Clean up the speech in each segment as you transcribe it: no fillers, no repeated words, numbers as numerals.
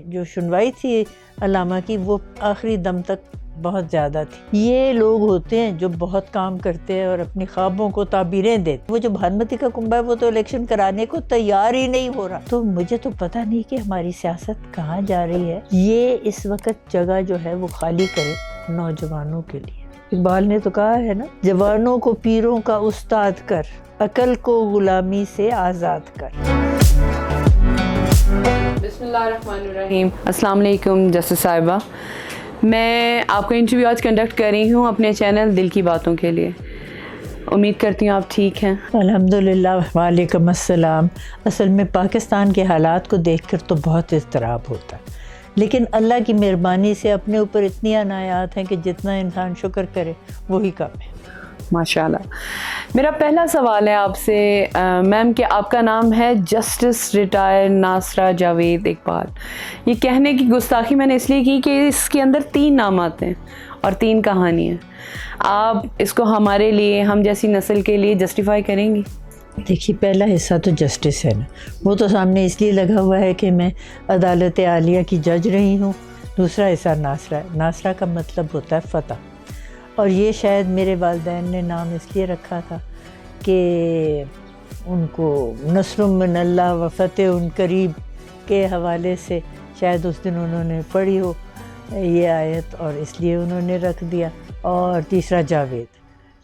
جو سنوائی تھی علامہ کی وہ آخری دم تک بہت زیادہ تھی. یہ لوگ ہوتے ہیں جو بہت کام کرتے ہیں اور اپنی خوابوں کو تعبیریں دیتے. وہ جو بھانمتی کا کنبہ ہے وہ تو الیکشن کرانے کو تیار ہی نہیں ہو رہا. تو مجھے تو پتہ نہیں کہ ہماری سیاست کہاں جا رہی ہے. یہ اس وقت جگہ جو ہے وہ خالی کرے نوجوانوں کے لیے. اقبال نے تو کہا ہے نا، جوانوں کو پیروں کا استاد کر، عقل کو غلامی سے آزاد کر. بسم اللہ الرحمن الرحیم. السلام علیکم جسٹس صاحبہ. میں آپ کا انٹرویو آج کنڈکٹ کر رہی ہوں اپنے چینل دل کی باتوں کے لیے. امید کرتی ہوں آپ ٹھیک ہیں. الحمدللہ. وعلیکم السلام. اصل میں پاکستان کے حالات کو دیکھ کر تو بہت اضطراب ہوتا ہے، لیکن اللہ کی مہربانی سے اپنے اوپر اتنی عنایات ہیں کہ جتنا انسان شکر کرے وہی کم ہے. ماشاءاللہ. میرا پہلا سوال ہے آپ سے میم کہ آپ کا نام ہے جسٹس ریٹائر ناصرہ جاوید اقبال. یہ کہنے کی گستاخی میں نے اس لیے کی کہ اس کے اندر 3 نام آتے ہیں اور 3 کہانیاں. آپ اس کو ہمارے لیے، ہم جیسی نسل کے لیے جسٹیفائی کریں گی؟ دیکھیے، پہلا حصہ تو جسٹس ہے نا، وہ تو سامنے اس لیے لگا ہوا ہے کہ میں عدالت عالیہ کی جج رہی ہوں. دوسرا حصہ ناصرہ ہے. ناصرہ کا مطلب ہوتا ہے فتح، اور یہ شاید میرے والدین نے نام اس لیے رکھا تھا کہ ان کو نصر من اللہ و فتح ان قریب کے حوالے سے شاید اس دن انہوں نے پڑھی ہو یہ آیت، اور اس لیے انہوں نے رکھ دیا. اور تیسرا جاوید،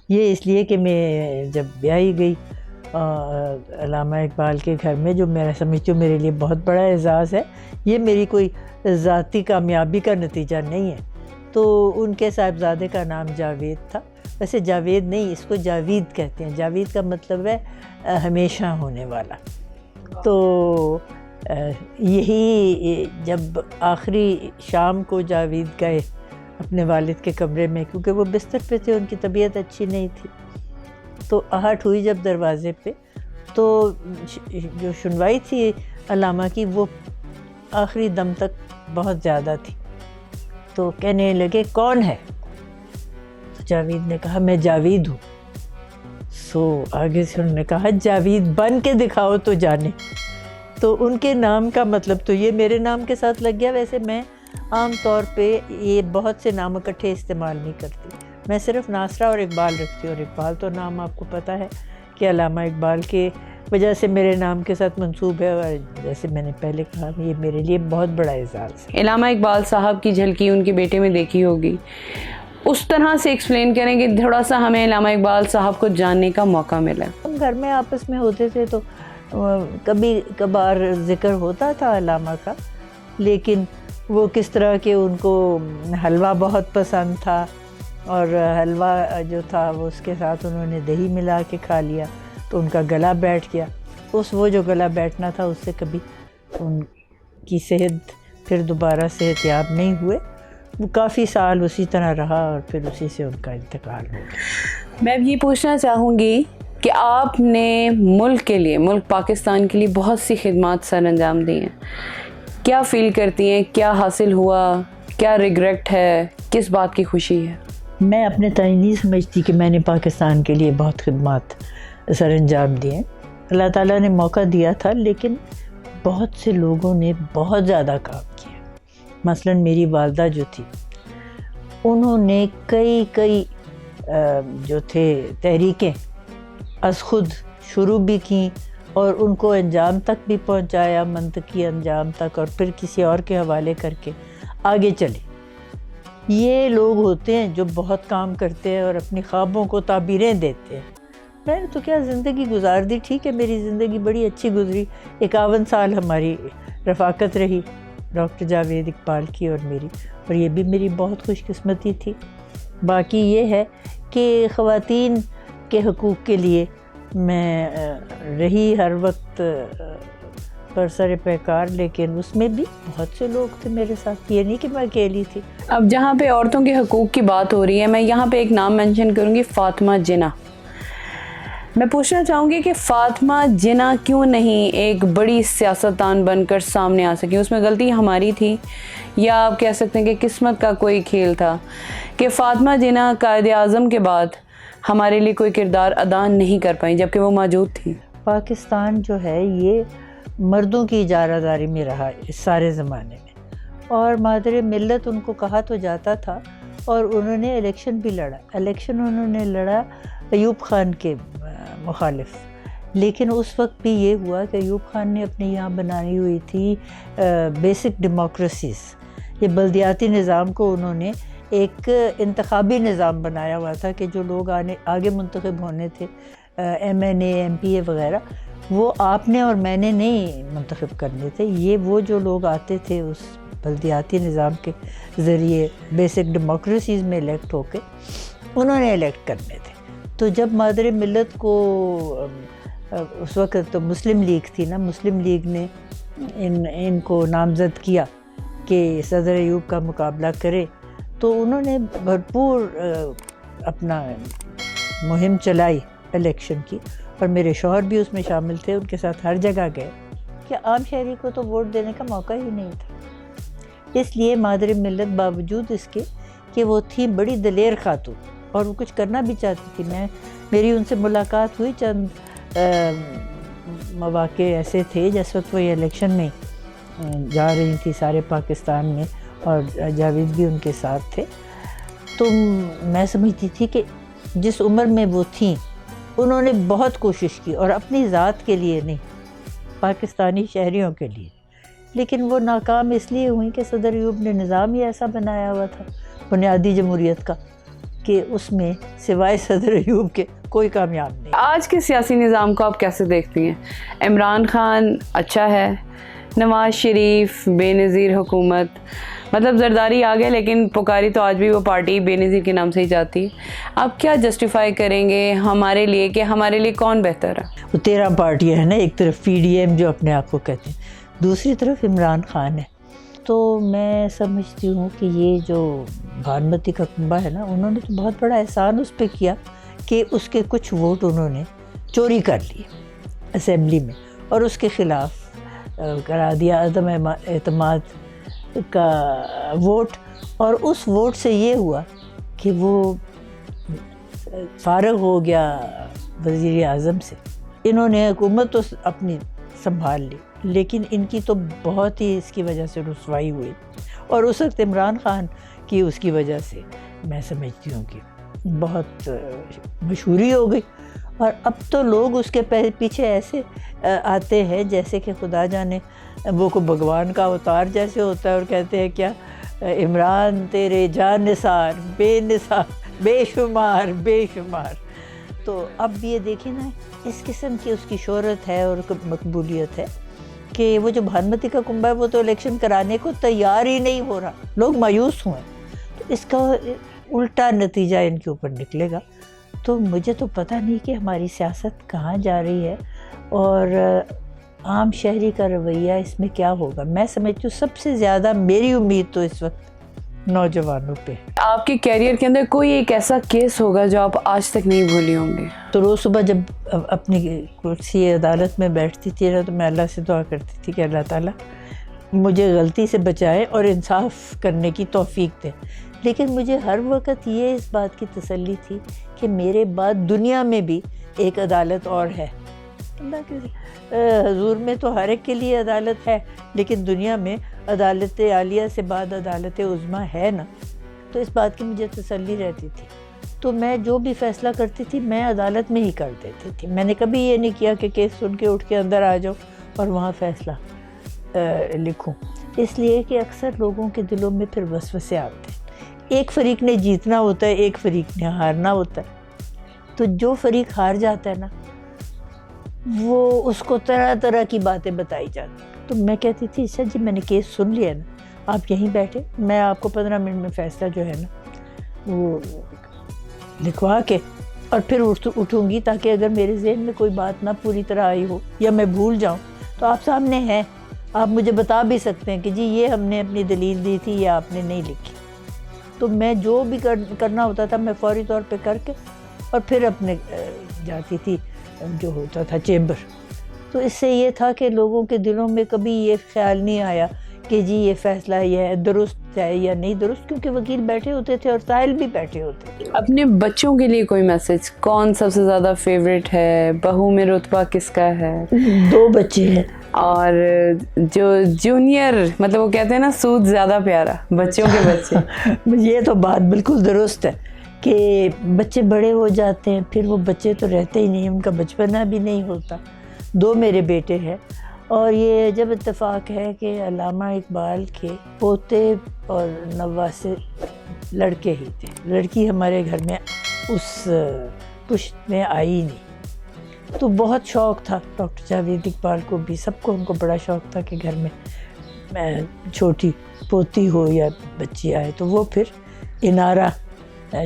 یہ اس لیے کہ میں جب بیاہی گئی علامہ اقبال کے گھر میں، جو میں سمجھتی ہوں میرے لیے بہت بڑا اعزاز ہے، یہ میری کوئی ذاتی کامیابی کا نتیجہ نہیں ہے، تو ان کے صاحبزادے کا نام جاوید تھا. ویسے جاوید نہیں، اس کو جاوید کہتے ہیں. جاوید کا مطلب ہے ہمیشہ ہونے والا. تو یہی جب آخری شام کو جاوید گئے اپنے والد کے کمرے میں، کیونکہ وہ بستر پہ تھے، ان کی طبیعت اچھی نہیں تھی، تو آہٹ ہوئی جب دروازے پہ، تو جو سنوائی تھی علامہ کی وہ آخری دم تک بہت زیادہ تھی. تو کہنے لگے کون ہے؟ تو جاوید نے کہا میں جاوید ہوں. آگے سے انہوں نے کہا جاوید بن کے دکھاؤ تو جانے. تو ان کے نام کا مطلب تو یہ میرے نام کے ساتھ لگ گیا. ویسے میں عام طور پہ یہ بہت سے نام اکٹھے استعمال نہیں کرتی، میں صرف ناصرہ اور اقبال رکھتی ہوں. اور اقبال تو نام آپ کو پتہ ہے کہ علامہ اقبال کے وجہ سے میرے نام کے ساتھ منسوب ہے، اور جیسے میں نے پہلے کہا یہ میرے لیے بہت بڑا اعزاز ہے. علامہ اقبال صاحب کی جھلکی ان کے بیٹے میں دیکھی ہوگی، اس طرح سے ایکسپلین کریں کہ تھوڑا سا ہمیں علامہ اقبال صاحب کو جاننے کا موقع ملا. ہم گھر میں آپس میں ہوتے تھے تو کبھی کبھار ذکر ہوتا تھا علامہ کا، لیکن وہ کس طرح کہ ان کو حلوہ بہت پسند تھا، اور حلوہ جو تھا وہ اس کے ساتھ انہوں نے دہی ملا کے کھا لیا تو ان کا گلا بیٹھ گیا. وہ جو گلا بیٹھنا تھا اس سے کبھی ان کی صحت پھر دوبارہ صحت یاب نہیں ہوئے. وہ کافی سال اسی طرح رہا اور پھر اسی سے ان کا انتقال ہو گیا. میں یہ پوچھنا چاہوں گی کہ آپ نے ملک کے لیے، ملک پاکستان کے لیے بہت سی خدمات سر انجام دی ہیں. کیا فیل کرتی ہیں؟ کیا حاصل ہوا؟ کیا ریگریٹ ہے؟ کس بات کی خوشی ہے؟ میں اپنے تئیں نہیں سمجھتی کہ میں نے پاکستان کے لیے بہت خدمات سر انجام دیے ہیں. اللہ تعالیٰ نے موقع دیا تھا، لیکن بہت سے لوگوں نے بہت زیادہ کام کیا. مثلاً میری والدہ جو تھی، انہوں نے کئی جو تھے تحریکیں از خود شروع بھی کیں اور ان کو انجام تک بھی پہنچایا، منطقی انجام تک، اور پھر کسی اور کے حوالے کر کے آگے چلے. یہ لوگ ہوتے ہیں جو بہت کام کرتے ہیں اور اپنی خوابوں کو تعبیریں دیتے ہیں. میں نے تو کیا زندگی گزار دی. ٹھیک ہے، میری زندگی بڑی اچھی گزری. 51 سال ہماری رفاقت رہی ڈاکٹر جاوید اقبال کی اور میری، اور یہ بھی میری بہت خوش قسمتی تھی. باقی یہ ہے کہ خواتین کے حقوق کے لیے میں رہی ہر وقت برسر پیکار، لیکن اس میں بھی بہت سے لوگ تھے میرے ساتھ، یہ نہیں کہ میں اکیلی تھی. اب جہاں پہ عورتوں کے حقوق کی بات ہو رہی ہے، میں یہاں پہ ایک نام مینشن کروں گی، فاطمہ جناح. میں پوچھنا چاہوں گی کہ فاطمہ جناح کیوں نہیں ایک بڑی سیاستدان بن کر سامنے آ سکی؟ اس میں غلطی ہماری تھی، یا آپ کہہ سکتے ہیں کہ قسمت کا کوئی کھیل تھا کہ فاطمہ جناح قائد اعظم کے بعد ہمارے لیے کوئی کردار ادا نہیں کر پائیں جبکہ وہ موجود تھی؟ پاکستان جو ہے یہ مردوں کی اجارہ داری میں رہا اس سارے زمانے میں، اور مادر ملت ان کو کہا تو جاتا تھا، اور انہوں نے الیکشن بھی لڑا. الیکشن انہوں نے لڑا ایوب خان کے مخالف، لیکن اس وقت بھی یہ ہوا کہ ایوب خان نے اپنے یہاں بنائی ہوئی تھی بیسک ڈیموکریسیز. یہ بلدیاتی نظام کو انہوں نے ایک انتخابی نظام بنایا ہوا تھا کہ جو لوگ آگے منتخب ہونے تھے، ایم این اے، ایم پی اے وغیرہ، وہ آپ نے اور میں نے نہیں منتخب کرنے تھے. یہ وہ جو لوگ آتے تھے اس بلدیاتی نظام کے ذریعے بیسک ڈیموکریسیز میں الیکٹ ہو کے انہوں نے الیکٹ کرنے تھے. تو جب مادر ملت کو اس وقت تو مسلم لیگ تھی نا، مسلم لیگ نے ان کو نامزد کیا کہ صدر ایوب کا مقابلہ کرے، تو انہوں نے بھرپور اپنا مہم چلائی الیکشن کی، اور میرے شوہر بھی اس میں شامل تھے، ان کے ساتھ ہر جگہ گئے کہ عام شہری کو تو ووٹ دینے کا موقع ہی نہیں تھا. اس لیے مادر ملت باوجود اس کے کہ وہ تھی بڑی دلیر خاتون اور وہ کچھ کرنا بھی چاہتی تھی. میری ان سے ملاقات ہوئی، چند مواقع ایسے تھے جس وقت وہ یہ الیکشن میں جا رہی تھی سارے پاکستان میں، اور جاوید بھی ان کے ساتھ تھے. تو میں سمجھتی تھی کہ جس عمر میں وہ تھیں انہوں نے بہت کوشش کی، اور اپنی ذات کے لیے نہیں، پاکستانی شہریوں کے لیے. لیکن وہ ناکام اس لیے ہوئی کہ صدر ایوب نے نظام ہی ایسا بنایا ہوا تھا بنیادی جمہوریت کا کہ اس میں سوائے صدر ایوب کے کوئی کامیاب نہیں. آج کے سیاسی نظام کو آپ کیسے دیکھتی ہیں؟ عمران خان اچھا ہے، نواز شریف بے نظیر حکومت، مطلب زرداری آ گئے لیکن پکاری تو آج بھی وہ پارٹی بے نظیر کے نام سے ہی جاتی ہے. آپ کیا جسٹیفائی کریں گے ہمارے لیے کہ ہمارے لیے کون بہتر ہے؟ وہ 13 پارٹیاں ہیں نا، ایک طرف پی ڈی ایم جو اپنے آپ کو کہتے ہیں، دوسری طرف عمران خان ہے. تو میں سمجھتی ہوں کہ یہ جو بھانمتی کا کنبہ ہے نا، انہوں نے تو بہت بڑا احسان اس پہ کیا کہ اس کے کچھ ووٹ انہوں نے چوری کر لیے اسمبلی میں، اور اس کے خلاف کرا دیا عدم اعتماد کا ووٹ. اور اس ووٹ سے یہ ہوا کہ وہ فارغ ہو گیا وزیر اعظم سے. انہوں نے حکومت تو اپنی سنبھال لی، لیکن ان کی تو بہت ہی اس کی وجہ سے رسوائی ہوئی، اور اس وقت عمران خان کی اس کی وجہ سے میں سمجھتی ہوں کہ بہت مشہوری ہو گئی. اور اب تو لوگ اس کے پیچھے ایسے آتے ہیں جیسے کہ خدا جانے وہ کو بھگوان کا اوتار جیسے ہوتا ہے، اور کہتے ہیں کیا عمران تیرے جان نثار بے شمار بے شمار. تو اب یہ دیکھیں نا، اس قسم کی اس کی شہرت ہے اور مقبولیت ہے کہ وہ جو بھانمتی کا کنبہ ہے وہ تو الیکشن کرانے کو تیار ہی نہیں ہو رہا. لوگ مایوس ہوئے، تو اس کا الٹا نتیجہ ان کے اوپر نکلے گا. تو مجھے تو پتہ نہیں کہ ہماری سیاست کہاں جا رہی ہے، اور عام شہری کا رویہ اس میں کیا ہوگا. میں سمجھتی ہوں سب سے زیادہ میری امید تو اس وقت نوجوانوں پہ. آپ کے کیریئر کے اندر کوئی ایک ایسا کیس ہوگا جو آپ آج تک نہیں بھولی ہوں گے؟ تو روز صبح جب اپنی کرسی عدالت میں بیٹھتی تھی نا، تو میں اللہ سے دعا کرتی تھی کہ اللہ تعالیٰ مجھے غلطی سے بچائے اور انصاف کرنے کی توفیق دے. لیکن مجھے ہر وقت یہ اس بات کی تسلی تھی کہ میرے بعد دنیا میں بھی ایک عدالت اور ہے. اللہ کے حضور میں تو ہر ایک کے لیے عدالت ہے، لیکن دنیا میں عدالت عالیہ سے بعد عدالت عظمیٰ ہے نا. تو اس بات کی مجھے تسلی رہتی تھی. تو میں جو بھی فیصلہ کرتی تھی میں عدالت میں ہی کر دیتی تھی. میں نے کبھی یہ نہیں کیا کہ کیس سن کے اٹھ کے اندر آ جاؤ اور وہاں فیصلہ لکھوں، اس لیے کہ اکثر لوگوں کے دلوں میں پھر وسوسے آتے ہیں. ایک فریق نے جیتنا ہوتا ہے، ایک فریق نے ہارنا ہوتا ہے. تو جو فریق ہار جاتا ہے نا، وہ اس کو طرح طرح کی باتیں بتائی جاتی. تو میں کہتی تھی اچھا جی میں نے کیس سن لیا نا، آپ یہیں بیٹھے، میں آپ کو 15 منٹ میں فیصلہ جو ہے نا وہ لکھوا کے اور پھر اٹھوں گی، تاکہ اگر میرے ذہن میں کوئی بات نہ پوری طرح آئی ہو یا میں بھول جاؤں تو آپ سامنے ہیں، آپ مجھے بتا بھی سکتے ہیں کہ جی یہ ہم نے اپنی دلیل دی تھی یا آپ نے نہیں لکھی. تو میں جو بھی کرنا ہوتا تھا میں فوری طور پہ کر کے اور پھر اپنے جاتی تھی جو ہوتا تھا چیمبر. تو اس سے یہ تھا کہ لوگوں کے دلوں میں کبھی یہ خیال نہیں آیا کہ جی یہ فیصلہ یہ درست ہے یا نہیں درست، کیونکہ وکیل بیٹھے ہوتے تھے اور سائل بھی بیٹھے ہوتے تھے. اپنے بچوں کے لیے کوئی میسج؟ کون سب سے زیادہ فیوریٹ ہے؟ بہو میں رتبہ کس کا ہے؟ 2 بچے ہیں، اور جو جونیئر مطلب وہ کہتے ہیں نا سود زیادہ پیارا بچوں کے بچے. یہ تو بات بالکل درست ہے کہ بچے بڑے ہو جاتے ہیں پھر وہ بچے تو رہتے ہی نہیں، ان کا بچپنا بھی نہیں ہوتا. 2 میرے بیٹے ہیں اور یہ جب اتفاق ہے کہ علامہ اقبال کے پوتے اور نواسے لڑکے ہی تھے، لڑکی ہمارے گھر میں اس پشت میں آئی نہیں. تو بہت شوق تھا ڈاکٹر جاوید اقبال کو بھی، سب کو، ان کو بڑا شوق تھا کہ گھر میں چھوٹی پوتی ہو یا بچی آئے. تو وہ پھر انارہ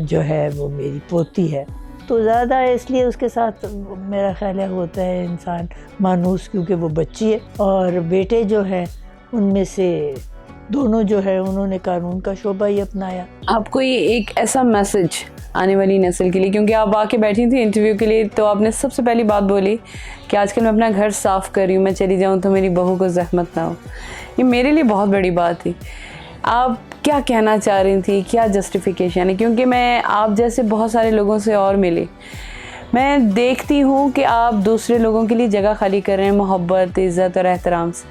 جو ہے وہ میری پوتی ہے، تو زیادہ اس لیے اس کے ساتھ میرا خیال ہے ہوتا ہے انسان مانوس، کیونکہ وہ بچی ہے. اور بیٹے جو ہیں ان میں سے دونوں جو ہے انہوں نے قانون کا شعبہ ہی اپنایا. آپ کو یہ ایک ایسا میسج آنے والی نسل کے لیے، کیونکہ آپ آ کے بیٹھی تھی انٹرویو کے لیے تو آپ نے سب سے پہلی بات بولی کہ آج کل میں اپنا گھر صاف کر رہی ہوں، میں چلی جاؤں تو میری بہو کو زحمت نہ ہو. یہ میرے لیے بہت بڑی بات تھی. آپ کیا کہنا چاہ رہی تھی، کیا جسٹیفیکیشن ہے؟ کیونکہ میں آپ جیسے بہت سارے لوگوں سے اور ملی، میں دیکھتی ہوں کہ آپ دوسرے لوگوں کے لیے جگہ خالی کر رہے ہیں محبت، عزت اور احترام سے.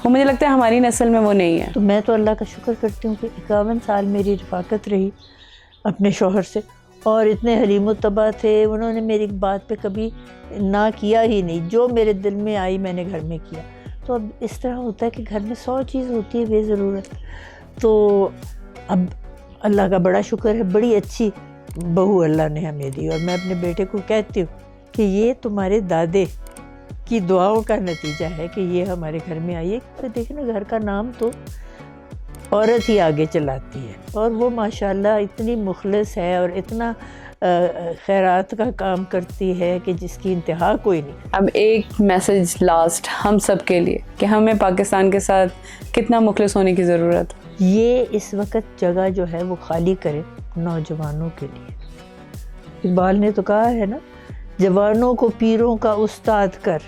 وہ مجھے لگتا ہے ہماری نسل میں وہ نہیں ہے. تو میں تو اللہ کا شکر کرتی ہوں کہ 51 سال میری رفاقت رہی اپنے شوہر سے، اور اتنے حلیم الطبع تھے، انہوں نے میری بات پہ کبھی نہ کیا ہی نہیں. جو میرے دل میں آئی میں نے گھر میں کیا. تو اب اس طرح ہوتا ہے کہ گھر میں 100 چیز ہوتی ہے بے ضرورت. تو اب اللہ کا بڑا شکر ہے، بڑی اچھی بہو اللہ نے ہمیں دی. اور میں اپنے بیٹے کو کہتی ہوں کہ یہ تمہارے دادے کی دعاؤں کا نتیجہ ہے کہ یہ ہمارے گھر میں آئی ہے. تو دیکھیں نا، گھر کا نام تو عورت ہی آگے چلاتی ہے، اور وہ ماشاءاللہ اتنی مخلص ہے اور اتنا خیرات کا کام کرتی ہے کہ جس کی انتہا کوئی نہیں. اب ایک میسج لاسٹ ہم سب کے لیے کہ ہمیں پاکستان کے ساتھ کتنا مخلص ہونے کی ضرورت ہے. یہ اس وقت جگہ جو ہے وہ خالی کرے نوجوانوں کے لیے. اقبال نے تو کہا ہے نا، جوانوں کو پیروں کا استاد کر،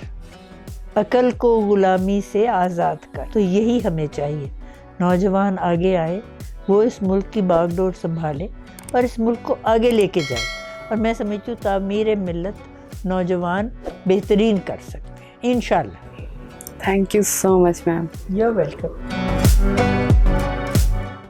عقل کو غلامی سے آزاد کر. تو یہی ہمیں چاہیے، نوجوان آگے آئے، وہ اس ملک کی باغ ڈور سنبھالے اور اس ملک کو آگے لے کے جائے. اور میں سمجھتی ہوں تعمیر ملت نوجوان بہترین کر سکتے ہیں انشاءاللہ. Thank you so much ma'am. You welcome.